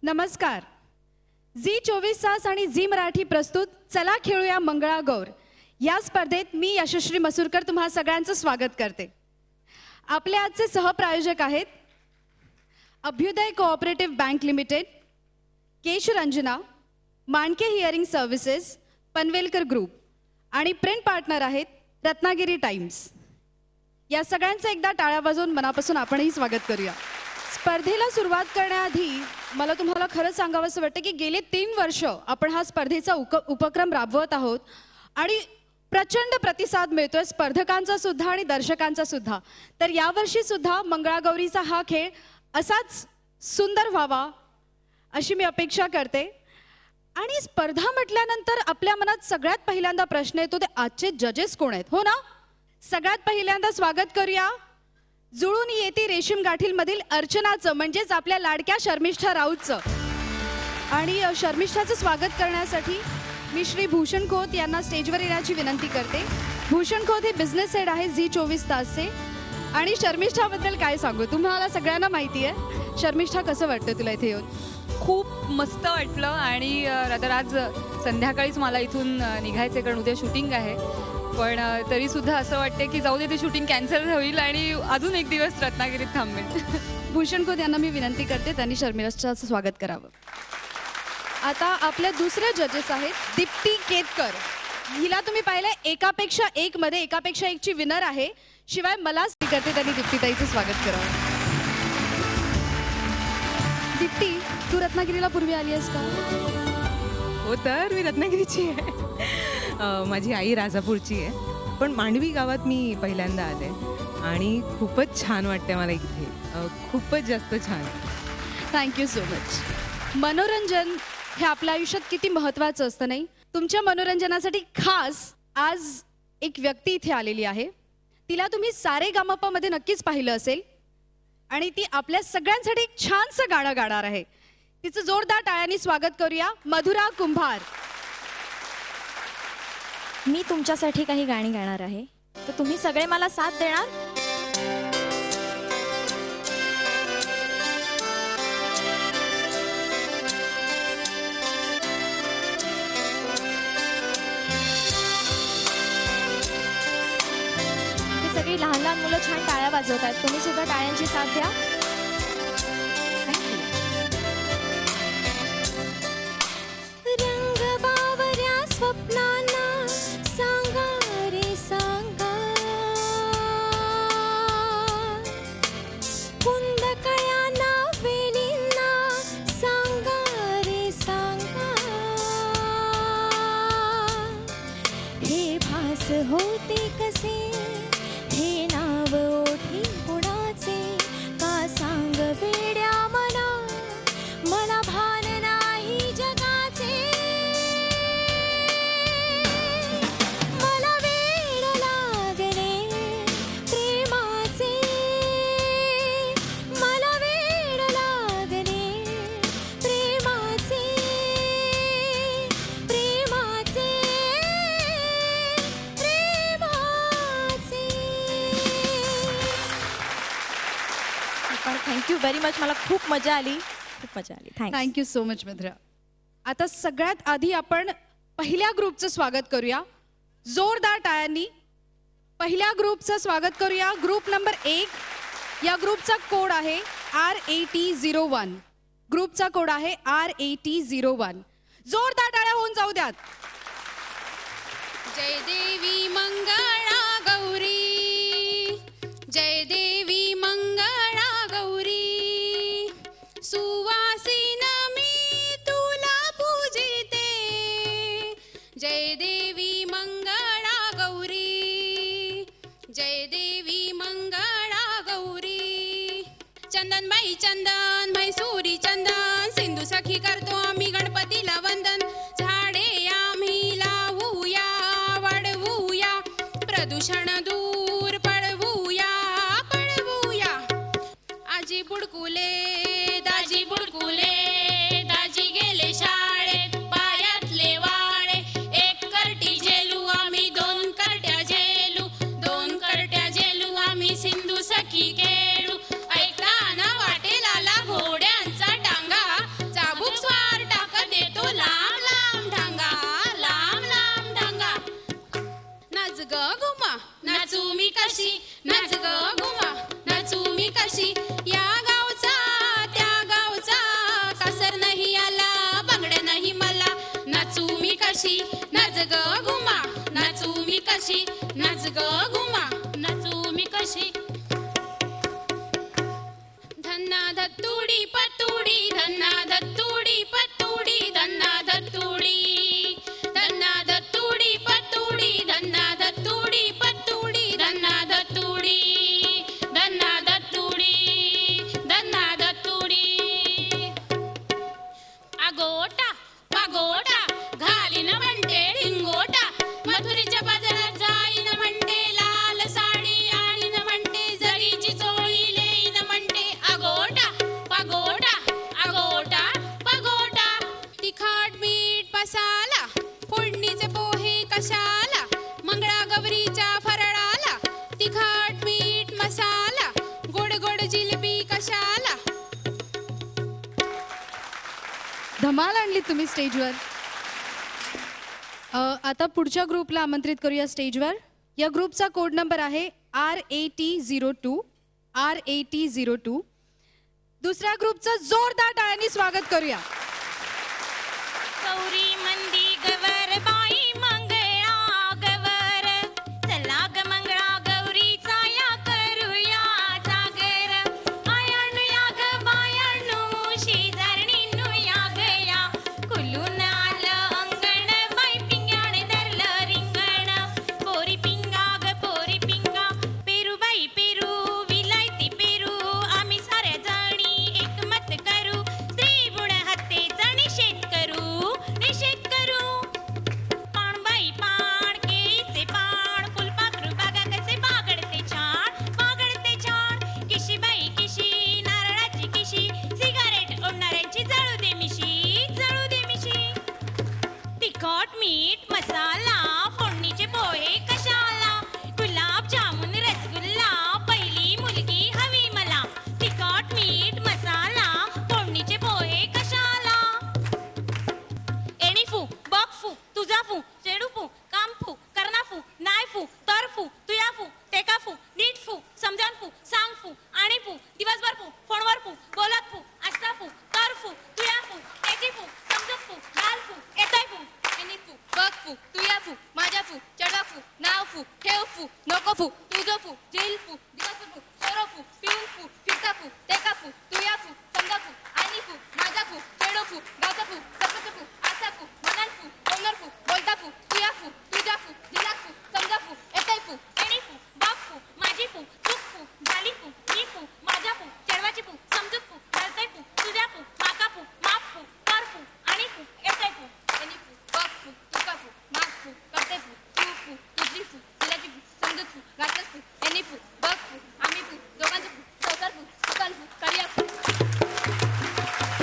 नमस्कार. झी 24 तास आणि झी मराठी प्रस्तुत चला खेळूया मंगळागौर या स्पर्धेत मी यशश्री मसूरकर तुम्हा सगळ्यांचं स्वागत करते. आपले आजचे सहप्रायोजक आहेत Abhyudaya cooperative bank limited, Kesh Ranjana, Mandke hearing services, Panvelkar group आणि प्रिंट पार्टनर आहेत रत्नागिरी टाइम्स. या सगळ्यांचं एकदा टाळ्या वाजवून मनापासून आपणही स्वागत करूया. स्पर्धेला सुरुवात करण्याआधी मला तुम्हाला खरं सांगावंसं वाटतं की गेले 3 वर्ष आपण हा स्पर्धेचा उपक्रम राबवत आहोत आणि प्रचंड प्रतिसाद मिळतोय स्पर्धकांचा सुद्धा आणि दर्शकांचा सुद्धा. तर यावर्षी सुद्धा मंगळागौरीचा हा खेळ असाच सुंदर व्हावा अशी मी अपेक्षा करते. आणि स्पर्धा म्हटल्यानंतर आपल्या मनात सगळ्यात पहिल्यांदा प्रश्न येतो ते आजचे जजेस कोण आहेत, हो ना? सगळ्यात पहिल्यांदा स्वागत करूया जुळून येती रेशीम गाठीलमधील अर्चनाचं, म्हणजेच आपल्या लाडक्या शर्मिष्ठा राऊतचं. आणि शर्मिष्ठाचं स्वागत करण्यासाठी मी श्री भूषण खोत यांना स्टेजवर येण्याची विनंती करते. भूषण खोत हे बिझनेस हेड आहे झी 24 तासचे. आणि शर्मिष्ठाबद्दल काय सांगू, तुम्हाला सगळ्यांना माहिती आहे. शर्मिष्ठा, कसं वाटतं तुला इथे येऊन? खूप मस्त वाटलं आणि रादर आज संध्याकाळीच मला इथून निघायचं कारण उद्या शूटिंग आहे. पण तरीसुद्धा असं वाटते की जाऊ दे, ते शूटिंग कॅन्सल होईल आणि अजून एक दिवस रत्नागिरीत थांबेल. भूषण खोत यांना मी विनंती करते त्यांनी शर्मिष्ठाचं स्वागत करावं. आता आपल्या दुसऱ्या जजेस आहेत दीप्ती केतकर. हिला तुम्ही पाहिलं एकापेक्षा एक मध्ये एकापेक्षा एकची विनर आहे. शिवाय मला करते त्यांनी दीप्तीताईचं स्वागत करावं. दीप्ती, तू रत्नागिरीला पूर्वी आली आहेस का? हो, तर मी रत्नागिरीची आहे. माझी आई राजापूरची आहे, पण मांडवी गावात मी पहिल्यांदा आले आणि खूपच छान वाटते मला इथे. खूपच जास्त छान. Thank you so much. मनोरंजन हे आपल्या आयुष्यात किती महत्त्वाचं असतं, नाही? तुमच्या मनोरंजनासाठी खास आज एक व्यक्ती इथे आलेली आहे. तिला तुम्ही सारेगामापा मध्ये नक्कीच पाहिलं असेल आणि ती आपल्या सगळ्यांसाठी एक छानसं गाणं गाणार आहे. तिचं जोरदार टाळ्यांनी स्वागत करूया. मधुरा कुंभार. मी तुमच्यासाठी काही गाणी गाणार आहे, तर तुम्ही सगळे मला साथ देणार? हे सगळी लहान लहान मुलं छान टाळ्या वाजवत आहेत, तुम्ही सुद्धा टाळ्यांची साथ द्या. रंग बावऱ्या स्वप्नांना सांगा रे सांगा, कुंद कळ्यांना वेलींना सांगा रे सांगा. हे भास होते कसे, हे नाव ओठी कुणाचे, का सांग वेड्या मना, मला भान नाही जगाचे. मला वेड लागले प्रेमाचे, मला वेड लागले प्रेमाचे, प्रेमाचे, प्रेमाचे. Thank you very much. मला खूप मजा आली, खूप मजा आली. Thank you so much Madhura. आता सगळ्यात आधी आपण पहिल्या ग्रुपचं स्वागत करूया जोरदार टाळ्यांनी. पहिल्या ग्रुपचं स्वागत करूया. Group number 1. या ग्रुपचा कोड आहे RAT01. ग्रुपचा कोड आहे RAT01. जोरदार टाळ्या होऊन जाऊ द्यात. जय देवी मंगळा गौरी, जय देवी मंगळा गौरी, सुवासिन मी तुला पूजिते. जय देवी मंगळा गौरी, जय देवी मंगळा गौरी. चंदनबाई चंदन, म्हैसूरी चंदन, सिंधू सखी करतो आम्ही गणपतीला वंदन. झाडे आम्ही लावूया, वाढवूया, प्रदूषण दूर पळवूया, पळवूया. आजी बुडकुले, दाजी बुडकुले, दाजी गेले शाळेत, पायातले वाळे. 1 करटी झेलू आम्ही, 2 करट्या झेलू, 2 करट्या झेलू आम्ही, सिंधू सखी खेळू. ऐकताना वाटेला घोड्यांचा टांगा, चाबू जिलबी कशाला. धमाल आणली तुम्ही स्टेजवर. आता पुढच्या ग्रुपला आमंत्रित करूया स्टेजवर. या ग्रुपचा कोड नंबर आहे RAT02. RAT02. दुसऱ्या ग्रुपचं जोरदार टाळ्यांनी स्वागत करूया. गौरी मंदी गवर बाई मंगळा गवर चला ग मंगळा गौरीचा या करूया जागर आयणू या ग बायणू शेजारणींनू या गया कुलून आलं अंगण बाई पिंगाण धरलं रिंगण पोरी पिंगा ग पोरी पिंगा पेरू बाई पेरू विलायती पेरू आम्ही साऱ्या जणी एकमत करू स्त्री बुड हत्तेचा निषेध करू निषेध करू पाण बाई पाण केळीचे पाण फुलपाखरू बागा कसे बागडते छान किशी बाई किशी नारळाची किशी सिगारेट ओढणाऱ्यांची जळू दे मिशी तिखट मीठ मसाला फोडणीचे पोहे कशाला गुलाब जामुन रसगुल्ला पहिली मुलगी हवी मला तिखट मीठ मसाला फोडणीचे पोहे कशाला एणी फू बॉक फू तुझा फू चेडू फू काम फू करना फू नाय फू तर फू तुया फू टेका फू नीट फू समजान फू सांग फू आणि फू दिवसभर फू फोनवर फू बोलत फू असता फू तर फू तुया फू त्याची फू समजत फू घाल फू येतय फू एणी फू बघ फू तुया फू माझ्या फू चढा फू नाव फू ठेव फू नको फू तुझं फू जेल फू दिवसभर फू सोरो फू पिऊन फू फिरता फू टेका फू तुया फू समजा फू आणि फू माझा फू चेडो फू गावचा फू सपचं फू आसा फू मनान फू बोलणार फू बोलता फू तुया फू तुझ्या फू दिला फू समजा फू येतय फू एणी फू बाप फू माझी फू चूक फू झाली फू मी फू माझ्या फू चेडवाची फू समजूत फू घालतय फू तुझ्या फू माका फू माप फू कर फू आणि फू येतय फू एणी फू बाप फू तुका फू माप फू करतय फू तू फू तुझी फू दिलाची फू समजूत फू घातलंच फू एणी फू बघ फू आम्ही फू दोघांचं फू चौकार फू दुकान फू करिया फू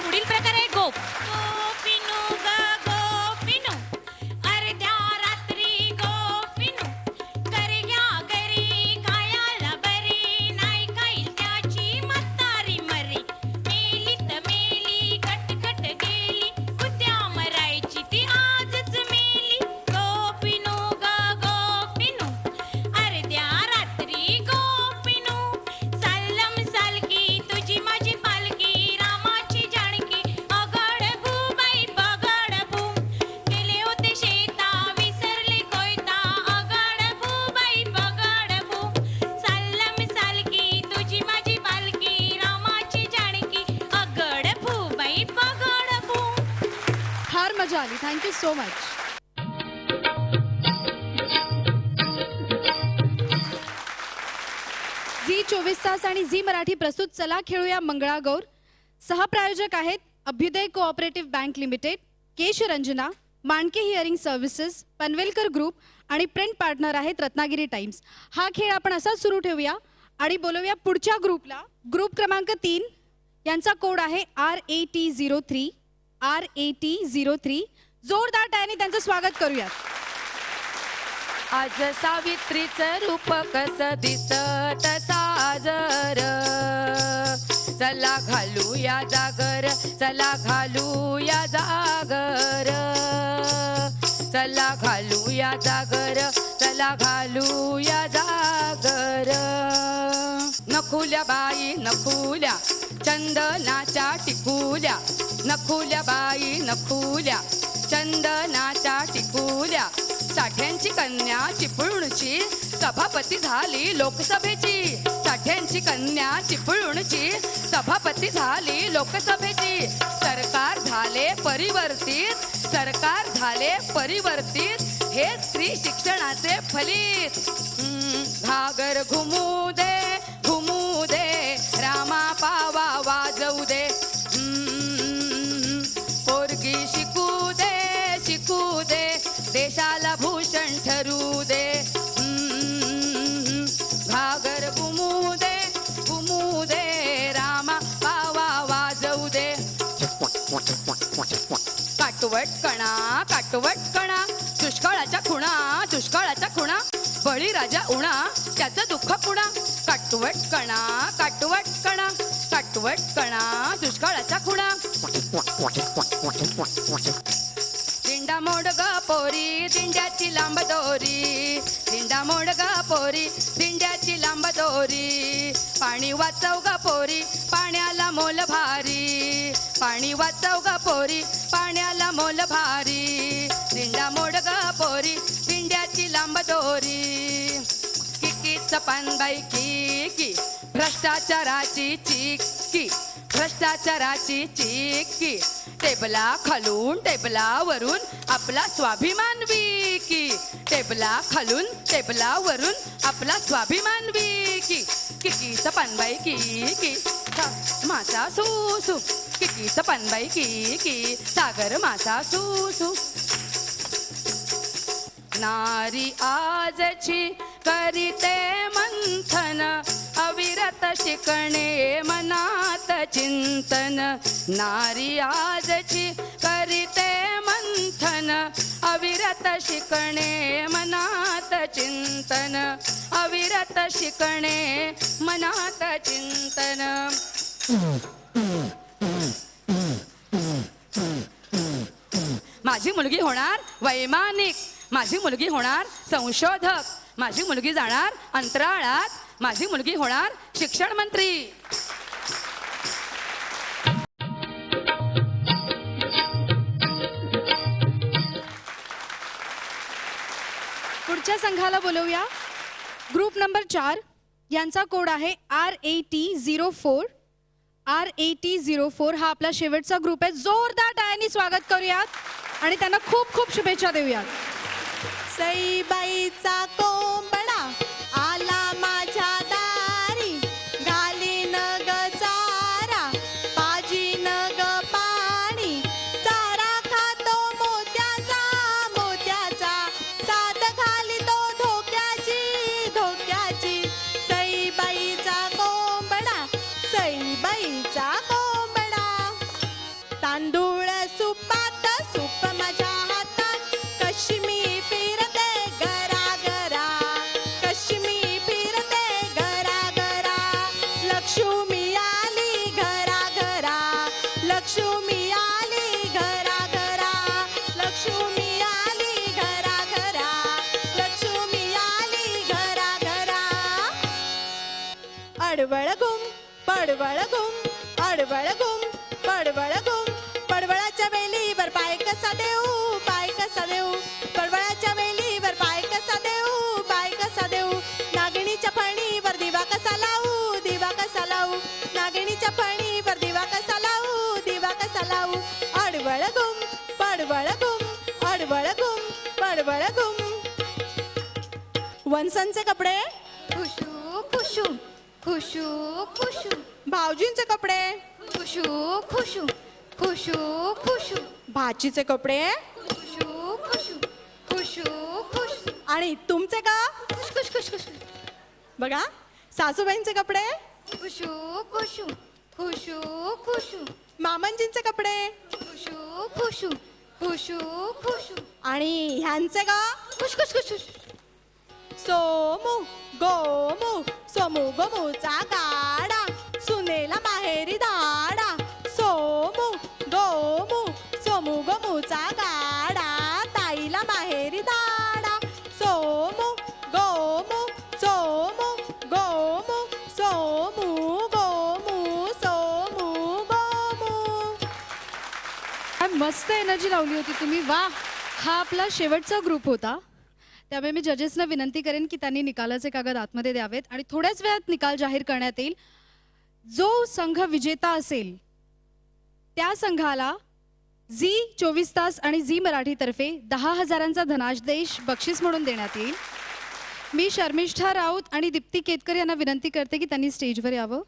पुढील प्रकार आहे गोप गोपिनू ग गोपिनू अर्ध्या रात्री गोपिनू करग्या घरी खायाला बरे नाही खाईल त्याची म्हातारी मरे मेली त मेली कटकट गेली उद्या मरायची ती आजच मेली गोपिनू ग गोपिनू अर्ध्या रात्री गोपिनू सल्लम सलगी तुझी माझी पालकी रामाची जानकी अगड भूबाई बगड भू गेले होते शेता विसरले कोयता अगड भूबाई बगड भू सल्लम सलगी तुझी माझी पालकी रामाची जानकी अगड भूबाई बगड भू. फार मजा आली. Thank you so much. झी 24 तास आणि झी मराठी प्रस्तुत चला खेळूया मंगळागौर. सहप्रायोजक आहेत Abhyudaya cooperative bank limited, Kesh Ranjana, Mandke hearing services, Panvelkar group आणि प्रिंट पार्टनर आहेत रत्नागिरी टाइम्स. हा खेळ आपण असाच सुरू ठेवूया आणि बोलवूया पुढच्या ग्रुपला. ग्रुप क्रमांक 3 यांचा कोड आहे RAT03. RAT03. जोरदार टाळ्यांनी त्यांचं स्वागत करूया. आज सावित्रीचं रूप कसं दिसत साजर चला घालूया जागर चला घालूया जागर चला घालूया जागर चला घालूया जागर नखुल्या बाई नखुल्या चंदनाच्या टिकुल्या नखुल्या बाई नखुल्या चंदनाच्या टिकुल्या साठ्यांची कन्या चिपळूणची सभापती झाली लोकसभेची साठ्यांची कन्या चिपळूणची सभापती झाली लोकसभेची सरकार झाले परिवर्तित हे स्त्री शिक्षणाचे फलित घागर घुमू दे रामा पावा वाजवू दे पोरगी शिकू दे देशाला भूषण ठरू दे घागर घुमू दे रामा पावा वाजवू दे काटवट कणा दुष्काळाच्या खुणा बळीराजा उणा त्याचं दुःख पुणा काटवट कणा काटवट कणा काटवट कणा दुष्काळाचा खुणा दिंडा मोड ग पोरी दिंड्याची लांब दोरी दिंडा मोड ग पोरी दिंड्याची लांब दोरी पाणी वाचव ग पोरी पाण्याला मोल भारी पाणी वाचव ग पोरी पाण्याला मोल भारी दिंडा मोड ग पोरी दिंड्याची लांब दोरी किकीच पानबाई की भ्रष्टाचाराची चिक्की भ्रष्टाचाराची चिक्की टेबला खालून टेबलावरून आपला स्वाभिमान विकी टेबला खालून टेबलावरून आपला स्वाभिमान विकी किकीच पानबाई की मासा सुसू किकीच पानबाई की सागर मासा सुसू नारी आजची करीते मंथन अविरत शिकणे मनात चिंतन नारी आजची करीते मंथन अविरत शिकणे मनात चिंतन अविरत शिकणे मनात चिंतन माझी मुलगी होणार वैमानिक माझी मुलगी होणार संशोधक माझी मुलगी जाणार अंतराळात माझी मुलगी होणार शिक्षण मंत्री पुढच्या संघाला बोलवूया. ग्रुप नंबर 4 यांचा कोड आहे RAT04. RAT04 हा आपला शेवटचा ग्रुप आहे. जोरदार टाळ्यांनी स्वागत करूयात आणि त्यांना खूप खूप शुभेच्छा देऊयात. सईबाईचा कोंबडा आला माझ्या दारी घालीन ग चारा पाजीन ग पाणी चारा खातो मोत्याचा मोत्याचा साद घाली तो धोक्याची धोक्याची सईबाईचा कोंबडा सईबाईचा कोंबडा तांदूळ सुपात सूप माझ्या हातात कशी मी पडवळ घुम पडवळ घुम पडवळ घुम पडवळ घुम पडवळाच्या वेलीवर पाय कसा देऊ पाय कसा देऊ पडवळाच्या वेलीवर पाय कसा देऊ पाय कसा देऊ नागिणीच्या फणीवर दिवा कसा लावू दिवा कसा लावू नागिणीच्या फणीवर दिवा कसा लावू दिवा कसा लावू अडवळ घुम पडवळ घुम अडवळ घुम पडवळ घुम वंसांचे कपडे खुशू खुशू खुशू खुशू भाऊजींचे कपडे खुशू खुशू खुशू खुशू भाचीचे कपडे खुशू खुशू खुशू खुशू आणि तुमचे का खुश खुश खुश खुश बघा सासूबाईंचे कपडे खुशू खुशू खुशू खुशू मामांजींचे कपडे खुशू खुशू खुशू खुशू आणि ह्यांचे का खुश खुश खुश खुश सोमू गोमू सोमू गोमूचा गाडा सुनेला माहेरी दाडा सोमू गोमू सोमू गोमूचा गाडा ताईला माहेरी दाडा सोमू गोमू सोमू गोमू सोमू गोमू सोमू गोमू काय मस्त एनर्जी लावली होती तुम्ही. वा. हा आपला शेवटचा ग्रुप होता. त्यामुळे मी जजेसना विनंती करेन की त्यांनी निकालाचे कागद आतमध्ये द्यावेत आणि थोड्याच वेळात निकाल जाहीर करण्यात येईल. जो संघ विजेता असेल त्या संघाला झी 24 तास आणि झी मराठीतर्फे 10,000चा धनादेश बक्षीस म्हणून देण्यात येईल. मी शर्मिष्ठा राऊत आणि दीप्ती केतकर यांना विनंती करते की त्यांनी स्टेजवर यावं.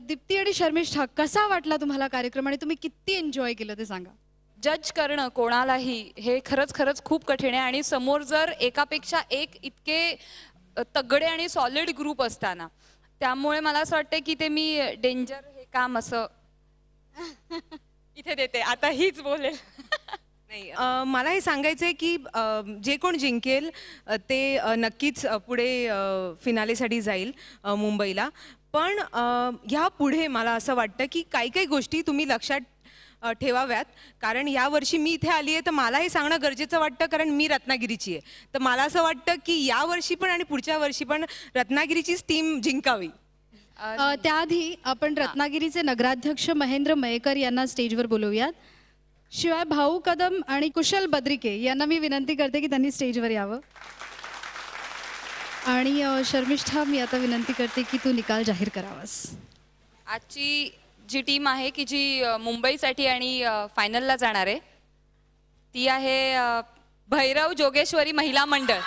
दीप्ती आणि शर्मिष्ठा, कसा वाटला तुम्हाला कार्यक्रम आणि तुम्ही किती एन्जॉय केलं ते सांगा. जज करणं कोणालाही हे खरंच खूप कठीण आहे आणि समोर जर एकापेक्षा एक इतके तगडे आणि सॉलिड ग्रुप असताना त्यामुळे मला असं वाटतं की ते मी डेंजर हे काम असं इथे देते. आता हीच बोलेल. नाही मला हे सांगायचं आहे की जे कोण जिंकेल ते नक्कीच पुढे फिनालेसाठी जाईल मुंबईला. पण ह्या पुढे मला असं वाटतं की काही गोष्टी तुम्ही लक्षात ठेवाव्यात. कारण यावर्षी मी इथे आली आहे तर मला हे सांगणं गरजेचं वाटतं, कारण मी रत्नागिरीची आहे. तर मला असं वाटतं की यावर्षी पण आणि पुढच्या वर्षी पण रत्नागिरीचीच टीम जिंकावी. त्याआधी आपण रत्नागिरीचे नगराध्यक्ष महेंद्र मयेकर यांना स्टेजवर बोलवूयात. शिवाय भाऊ कदम आणि कुशल बद्रिके यांना मी विनंती करते की त्यांनी स्टेजवर यावं. आणि शर्मिष्ठा, मी आता विनंती करते की तू निकाल जाहीर करावास. आजची जी टीम आहे की जी मुंबईसाठी आणि फायनलला जाणार आहे ती आहे भैरव जोगेश्वरी महिला मंडळ.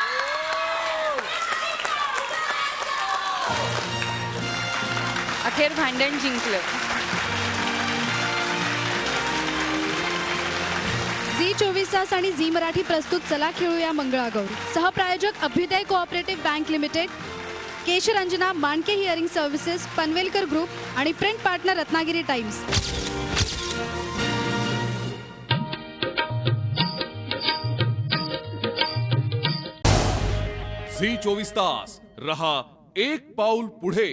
अखेर भांडण जिंकलं. झी 24 तास आणि झी मराठी प्रस्तुत चला खेळूया मंगळागौर. सहप्रायोजक Abhyudaya cooperative bank limited, Keshranjana Mandke hearing services, Panvelkar group आणि print partner Ratnagiri times. Zee 24 तास रहा एक पाऊल पुढे.